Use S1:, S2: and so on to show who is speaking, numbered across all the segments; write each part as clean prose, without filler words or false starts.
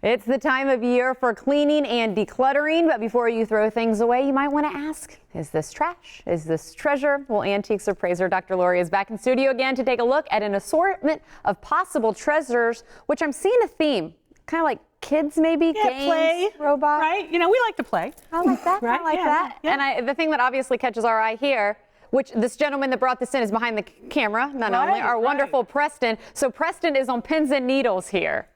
S1: It's the time of year for cleaning and decluttering, but before you throw things away, you might want to ask, is this trash? Is this treasure? Well, Antiques Appraiser Dr. Lori is back in studio again to take a look at an assortment of possible treasures, which I'm seeing a theme, kind of like kids maybe, games,
S2: play,
S1: robots.
S2: right? You know, we like to play.
S1: I like that,
S2: right?
S1: I like that.
S2: Yeah.
S1: And the thing that obviously catches our eye here, which this gentleman that brought this in is behind the camera, none only, our wonderful Preston. So Preston is on pins and needles here.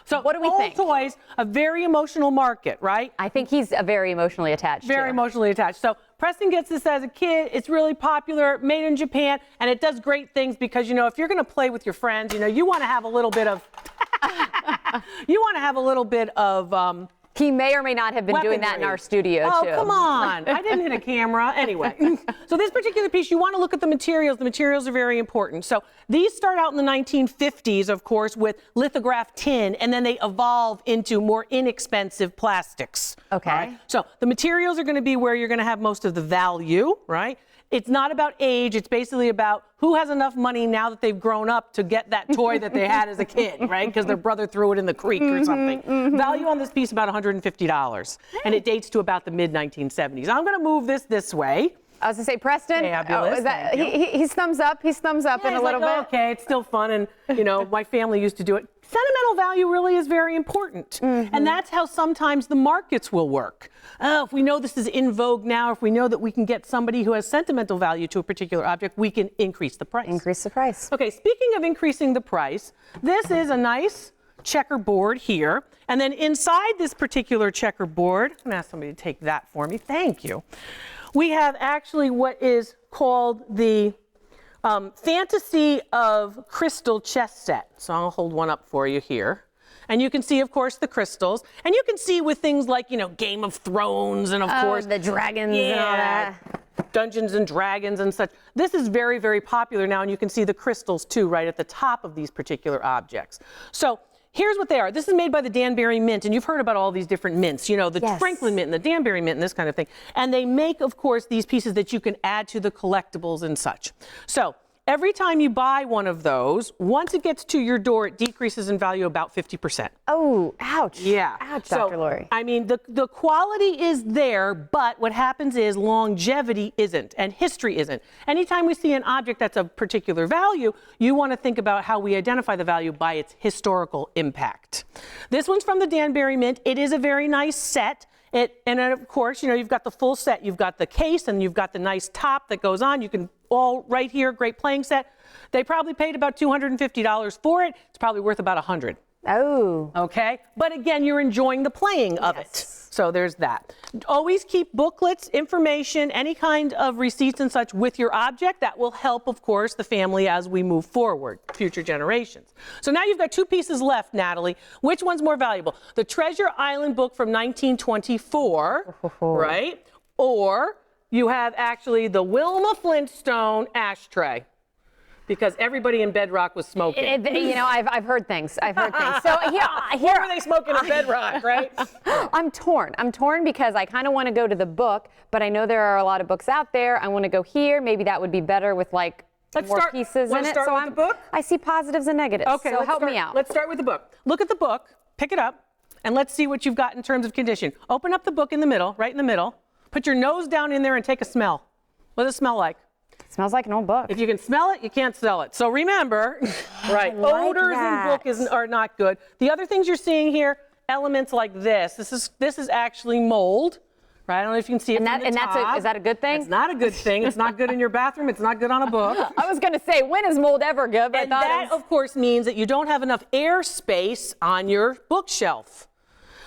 S2: So
S1: what do we think?
S2: Toys, a very emotional market, right?
S1: I think he's very emotionally attached.
S2: Very emotionally attached. So Preston gets this as a kid. It's really popular, made in Japan, and it does great things because, you know, if you're going to play with your friends, you know, you want to have a little bit of,
S1: he may or may not have been
S2: weaponry.
S1: doing that in our studio, too.
S2: Oh, come on. I didn't hit a camera. Anyway, so this particular piece, you want to look at the materials. The materials are very important. So these start out in the 1950s, of course, with lithographed tin, and then they evolve into more inexpensive plastics.
S1: Okay.
S2: Right? So the materials are going to be where you're going to have most of the value, right? It's not about age. It's basically about who has enough money now that they've grown up to get that toy that they had as a kid, right? Because their brother threw it in the creek or something. Value on this piece about $150, and it dates to about the mid-1970s. I'm going to move this way.
S1: I was going to say, Preston,
S2: Fabulous.
S1: Is that, he's thumbs up in a little bit.
S2: Okay, it's still fun, and you know, my family used to do it. Sentimental value really is very important, and that's how sometimes the markets will work. If we know this is in vogue now, if we know that we can get somebody who has sentimental value to a particular object, we can increase the price.
S1: Increase the price.
S2: Okay, speaking of increasing the price, this is a nice checkerboard here, and then inside this particular checkerboard, I'm going to ask somebody to take that for me. Thank you. We have actually what is called the Fantasy of Crystal chess set. So I'll hold one up for you here. And you can see, of course, the crystals. And you can see with things like, you know, Game of Thrones and, of course,
S1: the dragons and all that.
S2: Dungeons and Dragons and such. This is very, very popular now, and you can see the crystals, too, right at the top of these particular objects. So here's what they are. This is made by the Danbury Mint, and you've heard about all these different mints, you know, the Franklin Mint and the Danbury Mint and this kind of thing. And they make, of course, these pieces that you can add to the collectibles and such. So every time you buy one of those, once it gets to your door, it decreases in value about 50%.
S1: Oh, ouch.
S2: Yeah.
S1: Ouch,
S2: So,
S1: Dr. Lori.
S2: I mean, the quality is there, but what happens is longevity isn't and history isn't. Anytime we see an object that's of particular value, you want to think about how we identify the value by its historical impact. This one's from the Danbury Mint. It is a very nice set. And then, of course, you know, you've got the full set. You've got the case and you've got the nice top that goes on. You can all right here, great playing set. They probably paid about $250 for it. It's probably worth about $100.
S1: Oh.
S2: Okay. But again, you're enjoying the playing of it. So there's that. Always keep booklets, information, any kind of receipts and such with your object. That will help, of course, the family as we move forward, future generations. So now you've got two pieces left, Natalie. Which one's more valuable? The Treasure Island book from 1924, right? Or you have actually the Wilma Flintstone ashtray. Because everybody in Bedrock was smoking.
S1: You know, I've heard things. So
S2: What were they smoking in Bedrock, right?
S1: I'm torn because I kind of want to go to the book, but I know there are a lot of books out there. I want to go here. Maybe that would be better with like more pieces in it.
S2: Start with the book?
S1: I see positives and negatives.
S2: Okay,
S1: so help me out.
S2: Let's start with the book. Look at the book, pick it up, and let's see what you've got in terms of condition. Open up the book in the middle, right in the middle. Put your nose down in there and take a smell. What does it smell like?
S1: Smells like an old book.
S2: If you can smell it, you can't sell it. So remember, right, odors in book are not good. The other things you're seeing here, elements like this. This is actually mold, right? I don't know if you can see it from the top.
S1: Is that a good thing?
S2: It's not a good thing. It's not good in your bathroom. It's not good on a book.
S1: I was going to say, when is mold ever good? But
S2: And that, of course, means that you don't have enough air space on your bookshelf,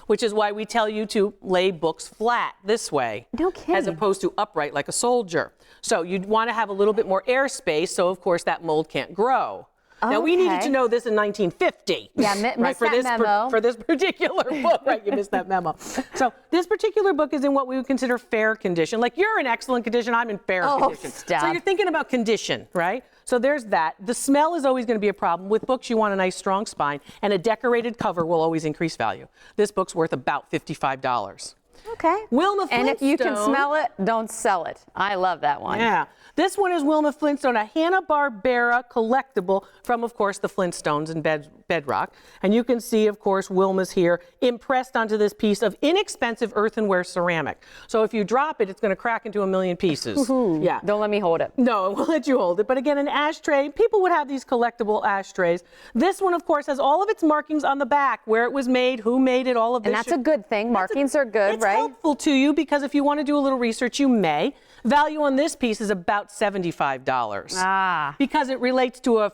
S2: which is why we tell you to lay books flat this way.
S1: No kidding.
S2: As opposed to upright like a soldier. So you'd want to have a little bit more airspace, so of course that mold can't grow. Now we needed to know this in 1950.
S1: Yeah, missed that memo.
S2: For this particular book, right? You missed that memo. So this particular book is in what we would consider fair condition. Like you're in excellent condition, I'm in fair condition.
S1: Stop.
S2: So you're thinking about condition, right? So there's that. The smell is always going to be a problem. With books, you want a nice strong spine, and a decorated cover will always increase value. This book's worth about $55.
S1: Okay.
S2: Wilma Flintstone.
S1: And if you can smell it, don't sell it. I love that one.
S2: Yeah. This one is Wilma Flintstone, a Hanna-Barbera collectible from, of course, the Flintstones and Bedrock. And you can see, of course, Wilma's here impressed onto this piece of inexpensive earthenware ceramic. So if you drop it, it's going to crack into a million pieces. Yeah.
S1: Don't let me hold it.
S2: No, I won't let you hold it. But again, an ashtray, people would have these collectible ashtrays. This one, of course, has all of its markings on the back, where it was made, who made it, all of this.
S1: And that's a good thing. Markings are good, right?
S2: It's helpful to you because if you want to do a little research, you may. Value on this piece is about $75. Because it relates to a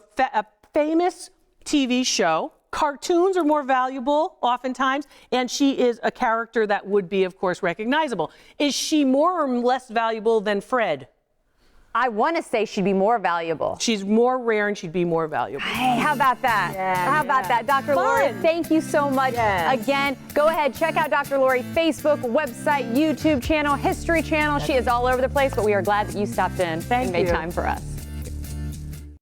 S2: famous TV show. Cartoons are more valuable oftentimes, and she is a character that would be, of course, recognizable. Is she more or less valuable than Fred?
S1: I want to say she'd be more valuable.
S2: She's more rare and she'd be more valuable.
S1: Hey, how about that? How about that? Dr. Lori, thank you so much. Again, go ahead, check out Dr. Lori Facebook, website, YouTube channel, History channel. She is all over the place, but we are glad that you stopped in and made time for us.